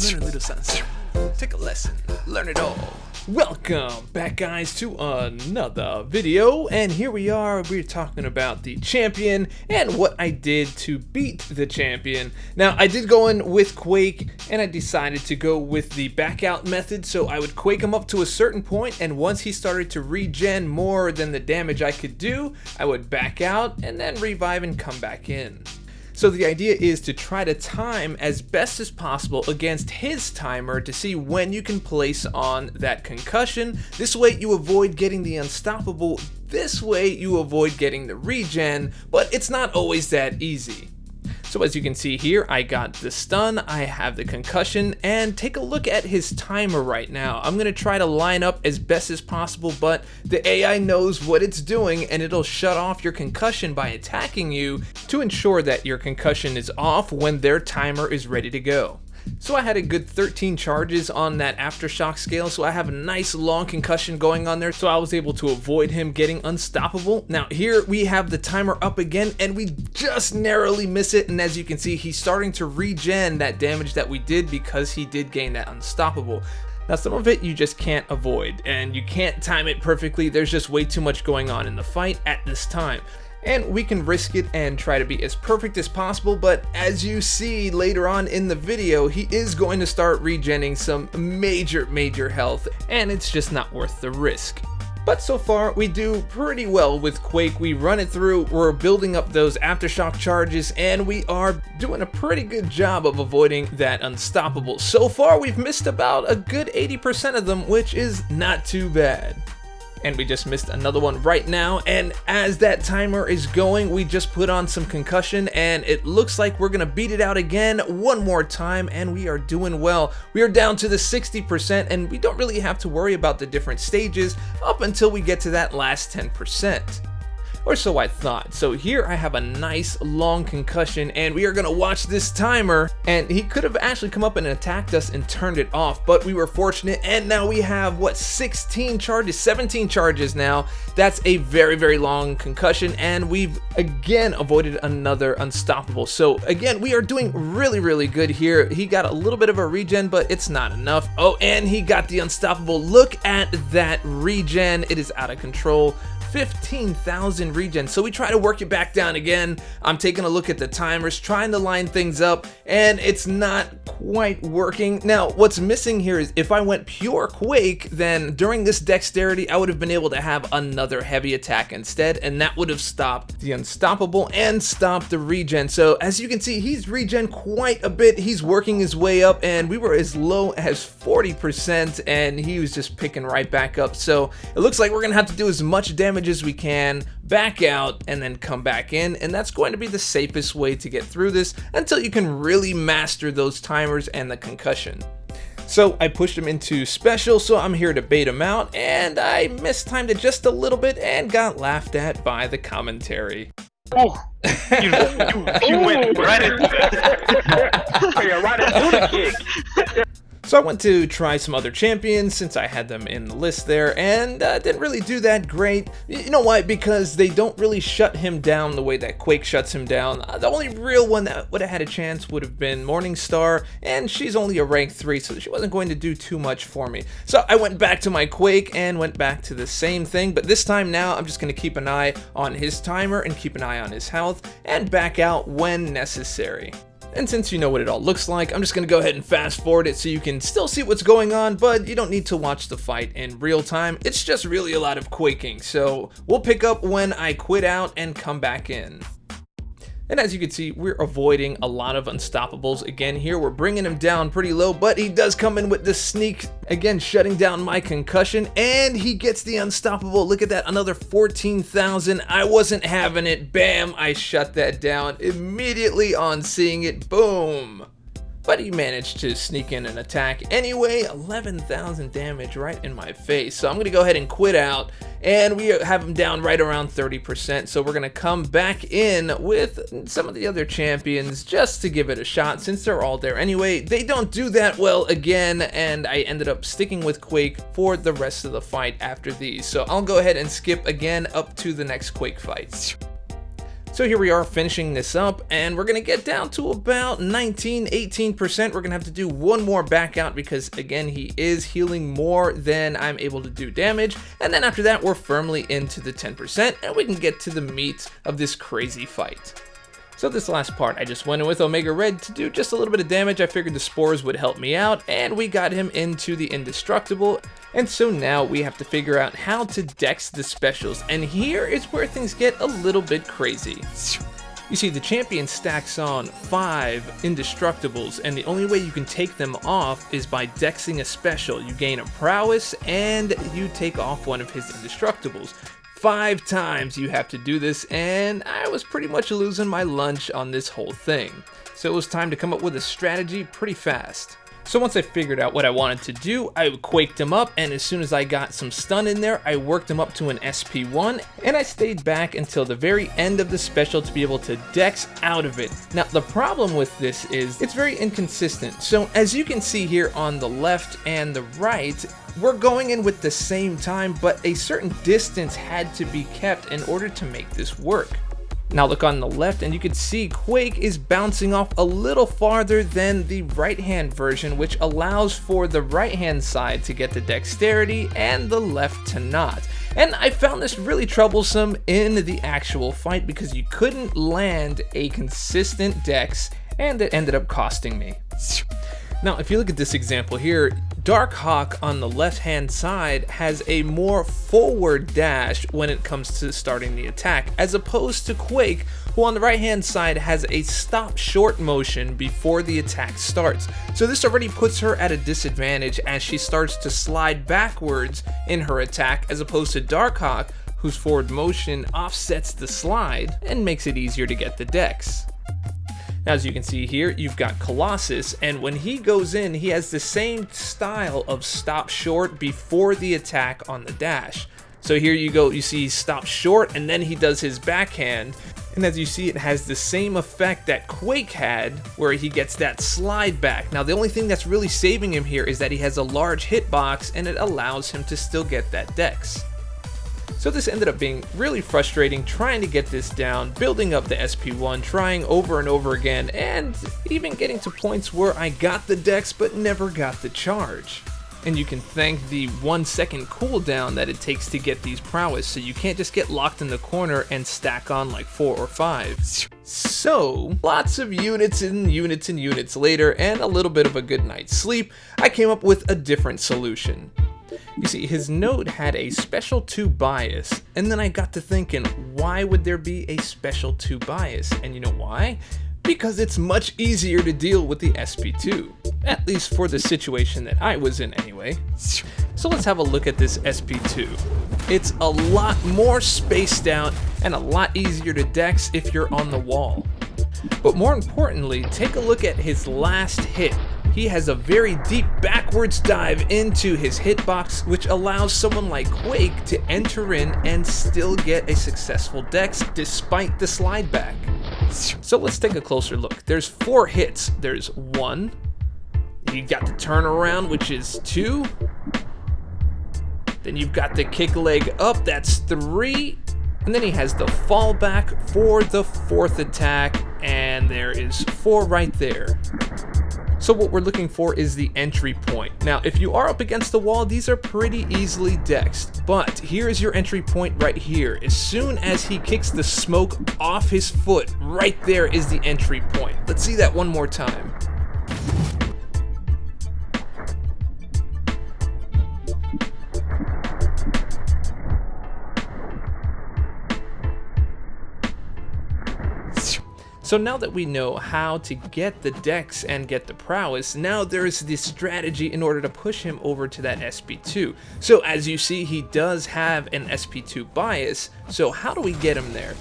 Learn a little something. Take a lesson. Learn it all. Welcome back, guys, to another video, and here we're talking about the champion and what I did to beat the champion. Now, I did go in with Quake, and I decided to go with the back out method, so I would Quake him up to a certain point, and once he started to regen more than the damage I could do, I would back out and then revive and come back in. So the idea is to try to time as best as possible against his timer to see when you can place on that concussion. This way you avoid getting the unstoppable, this way you avoid getting the regen, but it's not always that easy. So as you can see here, I got the stun, I have the concussion, and take a look at his timer right now. I'm going to try to line up as best as possible, but the AI knows what it's doing and it'll shut off your concussion by attacking you to ensure that your concussion is off when their timer is ready to go. So I had a good 13 charges on that aftershock scale, so I have a nice long concussion going on there, so I was able to avoid him getting unstoppable. Now here we have the timer up again, and we just narrowly miss it, and as you can see, he's starting to regen that damage that we did because he did gain that unstoppable. Now some of it you just can't avoid, and you can't time it perfectly. There's just way too much going on in the fight at this time. And we can risk it and try to be as perfect as possible, but as you see later on in the video, he is going to start regenning some major health, and it's just not worth the risk. But so far, we do pretty well with Quake. We run it through, we're building up those aftershock charges, and we are doing a pretty good job of avoiding that unstoppable. So far, we've missed about a good 80% of them, which is not too bad. And we just missed another one right now, and as that timer is going, we just put on some concussion, and it looks like we're gonna beat it out again one more time, and we are doing well. We are down to the 60%, and we don't really have to worry about the different stages up until we get to that last 10%. Or so I thought. So here I have a nice long concussion, and we are gonna watch this timer, and he could have actually come up and attacked us and turned it off, but we were fortunate, and now we have, what, 16 charges, 17 charges now. That's a very long concussion, and we've again avoided another unstoppable. So again, we are doing really good here. He got a little bit of a regen, but it's not enough. Oh, and he got the unstoppable. Look at that regen, it is out of control. 15,000 regen. So we try to work it back down again. I'm taking a look at the timers, trying to line things up, and it's not quite working. Now, what's missing here is if I went pure Quake, then during this dexterity, I would have been able to have another heavy attack instead, and that would have stopped the unstoppable and stopped the regen. So as you can see, he's regen quite a bit. He's working his way up, and we were as low as 40%, and he was just picking right back up. So it looks like we're gonna have to do as much damage as we can, back out, and then come back in, and that's going to be the safest way to get through this until you can really master those timers and the concussion. So I pushed him into special, so I'm here to bait him out, and I mistimed it just a little bit and got laughed at by the commentary. Oh, you went right into that. You're right into the kick. So I went to try some other champions since I had them in the list there, and didn't really do that great. You know why? Because they don't really shut him down the way that Quake shuts him down. The only real one that would have had a chance would have been Morningstar, and she's only a rank 3, so she wasn't going to do too much for me. So I went back to my Quake and went back to the same thing, but this time now I'm just going to keep an eye on his timer and keep an eye on his health and back out when necessary. And since you know what it all looks like, I'm just going to go ahead and fast forward it so you can still see what's going on, but you don't need to watch the fight in real time. It's just really a lot of quaking. So we'll pick up when I quit out and come back in. And as you can see, we're avoiding a lot of unstoppables again here. We're bringing him down pretty low, but he does come in with the sneak, again shutting down my concussion, and he gets the unstoppable. Look at that, another 14,000. I wasn't having it. Bam, I shut that down immediately on seeing it. Boom. But he managed to sneak in an attack anyway. 11,000 damage right in my face. So I'm going to go ahead and quit out, and we have him down right around 30%. So we're going to come back in with some of the other champions just to give it a shot since they're all there anyway. They don't do that well again, and I ended up sticking with Quake for the rest of the fight after these. So I'll go ahead and skip again up to the next Quake fight. So here we are finishing this up, and we're gonna get down to about 19-18%. We're gonna have to do one more back out because again, he is healing more than I'm able to do damage. And then after that, we're firmly into the 10% and we can get to the meat of this crazy fight. So this last part, I just went in with Omega Red to do just a little bit of damage. I figured the spores would help me out, and we got him into the indestructible. And so now we have to figure out how to dex the specials, and here is where things get a little bit crazy. You see, the champion stacks on 5 indestructibles, and the only way you can take them off is by dexing a special. You gain a prowess, and you take off one of his indestructibles. 5 times you have to do this, and I was pretty much losing my lunch on this whole thing. So it was time to come up with a strategy pretty fast. So once I figured out what I wanted to do, I quaked him up, and as soon as I got some stun in there, I worked him up to an SP1, and I stayed back until the very end of the special to be able to dex out of it. Now the problem with this is it's very inconsistent. So as you can see here on the left and the right, we're going in with the same time, but a certain distance had to be kept in order to make this work. Now look on the left and you can see Quake is bouncing off a little farther than the right hand version, which allows for the right hand side to get the dexterity and the left to not. And I found this really troublesome in the actual fight because you couldn't land a consistent dex, and it ended up costing me. Now if you look at this example here, Darkhawk on the left hand side has a more forward dash when it comes to starting the attack, as opposed to Quake, who on the right hand side has a stop short motion before the attack starts. So this already puts her at a disadvantage as she starts to slide backwards in her attack, as opposed to Darkhawk, whose forward motion offsets the slide and makes it easier to get the dex. Now, as you can see here, you've got Colossus, and when he goes in, he has the same style of stop short before the attack on the dash. So here you go, you see he stops short, and then he does his backhand, and as you see, it has the same effect that Quake had, where he gets that slide back. Now, the only thing that's really saving him here is that he has a large hitbox, and it allows him to still get that dex. So this ended up being really frustrating, trying to get this down, building up the SP1, trying over and over again, and even getting to points where I got the dex but never got the charge. And you can thank the 1 second cooldown that it takes to get these prowess, so you can't just get locked in the corner and stack on like 4 or 5. So, lots of units and units and units later, and a little bit of a good night's sleep, I came up with a different solution. You see, his node had a special 2 bias, and then I got to thinking, why would there be a special 2 bias? And you know why? Because it's much easier to deal with the SP2, at least for the situation that I was in anyway. So let's have a look at this SP2. It's a lot more spaced out and a lot easier to dex if you're on the wall. But more importantly, take a look at his last hit. He has a very deep backwards dive into his hitbox, which allows someone like Quake to enter in and still get a successful dex despite the slide back. So let's take a closer look. There's 4 hits. There's 1. You got the turnaround, which is 2. Then you've got the kick leg up, that's 3. And then he has the fallback for the 4th attack, and there is 4 right there. So what we're looking for is the entry point. Now, if you are up against the wall, these are pretty easily dexed, but here is your entry point right here. As soon as he kicks the smoke off his foot, right there is the entry point. Let's see that one more time. So now that we know how to get the dex and get the prowess, now there's this strategy in order to push him over to that SP2. So as you see, he does have an SP2 bias, so how do we get him there?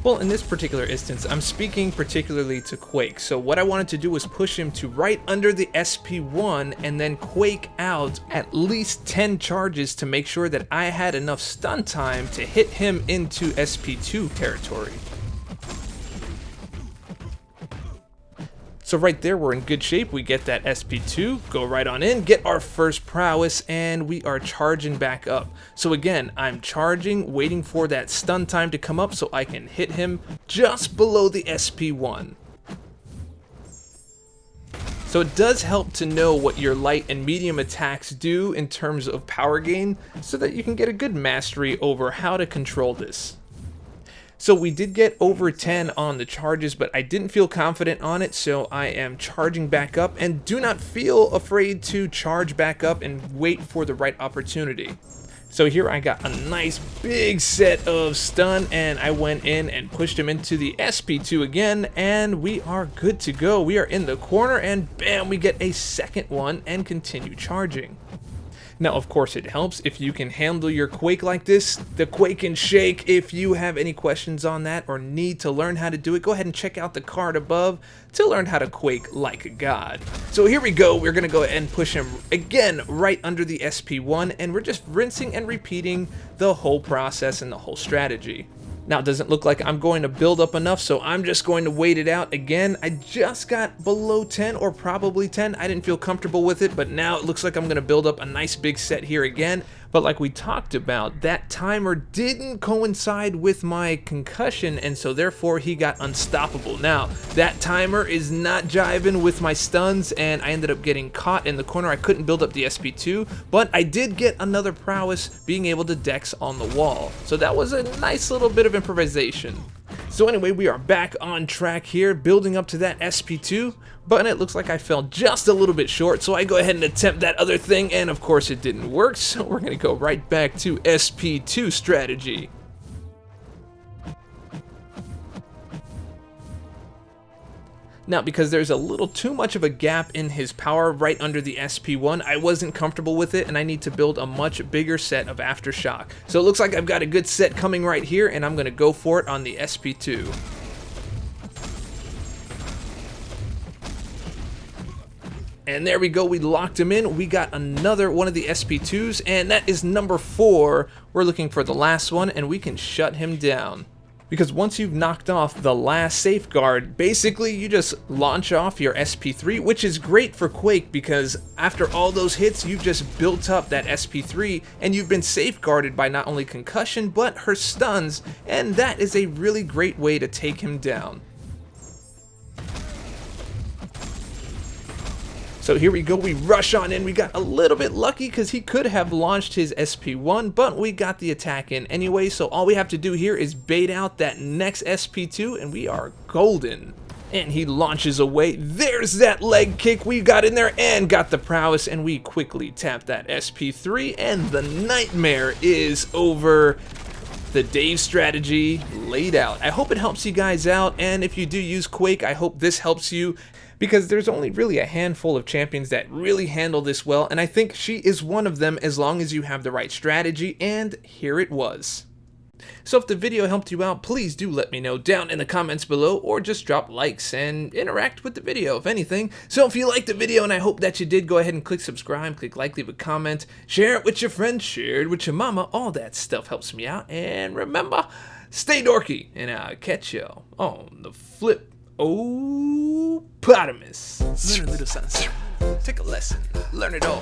Well, in this particular instance, I'm speaking particularly to Quake, so what I wanted to do was push him to right under the SP1 and then Quake out at least 10 charges to make sure that I had enough stun time to hit him into SP2 territory. So right there, we're in good shape. We get that SP2, go right on in, get our first prowess, and we are charging back up. So again, I'm charging, waiting for that stun time to come up so I can hit him just below the SP1. So it does help to know what your light and medium attacks do in terms of power gain so that you can get a good mastery over how to control this. So we did get over 10 on the charges, but I didn't feel confident on it, so I am charging back up, and do not feel afraid to charge back up and wait for the right opportunity. So here I got a nice big set of stun, and I went in and pushed him into the SP2 again, and we are good to go. We are in the corner, and bam, we get a second one and continue charging. Now, of course, it helps if you can handle your Quake like this, the Quake and Shake. If you have any questions on that or need to learn how to do it, go ahead and check out the card above to learn how to Quake like a god. So here we go, we're gonna go ahead and push him again right under the SP1, and we're just rinsing and repeating the whole process and the whole strategy. Now, it doesn't look like I'm going to build up enough, so I'm just going to wait it out again. I just got below 10, or probably 10. I didn't feel comfortable with it, but now it looks like I'm going to build up a nice big set here again. But like we talked about, that timer didn't coincide with my concussion, and so therefore he got unstoppable. Now, that timer is not jiving with my stuns, and I ended up getting caught in the corner. I couldn't build up the SP2, but I did get another prowess being able to dex on the wall. So that was a nice little bit of improvisation. So anyway, we are back on track here, building up to that SP2, but it looks like I fell just a little bit short, so I go ahead and attempt that other thing, and of course it didn't work, so we're gonna go right back to SP2 strategy. Now, because there's a little too much of a gap in his power right under the SP1, I wasn't comfortable with it, and I need to build a much bigger set of Aftershock. So it looks like I've got a good set coming right here, and I'm going to go for it on the SP2. And there we go, we locked him in. We got another one of the SP2s, and that is number 4. We're looking for the last one, and we can shut him down. Because once you've knocked off the last safeguard, basically you just launch off your SP3, which is great for Quake because after all those hits, you've just built up that SP3 and you've been safeguarded by not only concussion, but her stuns, and that is a really great way to take him down. So here we go, we rush on in. We got a little bit lucky because he could have launched his SP1, but we got the attack in anyway, so all we have to do here is bait out that next SP2 and we are golden. And he launches away. There's that leg kick. We got in there and got the prowess, and we quickly tap that SP3, and the nightmare is over. The Dave strategy laid out. I hope it helps you guys out, and if you do use Quake, I hope this helps you, because there's only really a handful of champions that really handle this well, and I think she is one of them as long as you have the right strategy, and here it was. So if the video helped you out, please do let me know down in the comments below, or just drop likes and interact with the video if anything. So if you liked the video, and I hope that you did, go ahead and click subscribe, click like, leave a comment, share it with your friends, share it with your mama, all that stuff helps me out. And remember, stay dorky, and I'll catch you on the flip. Opotamus. Learn a little something, take a lesson, learn it all.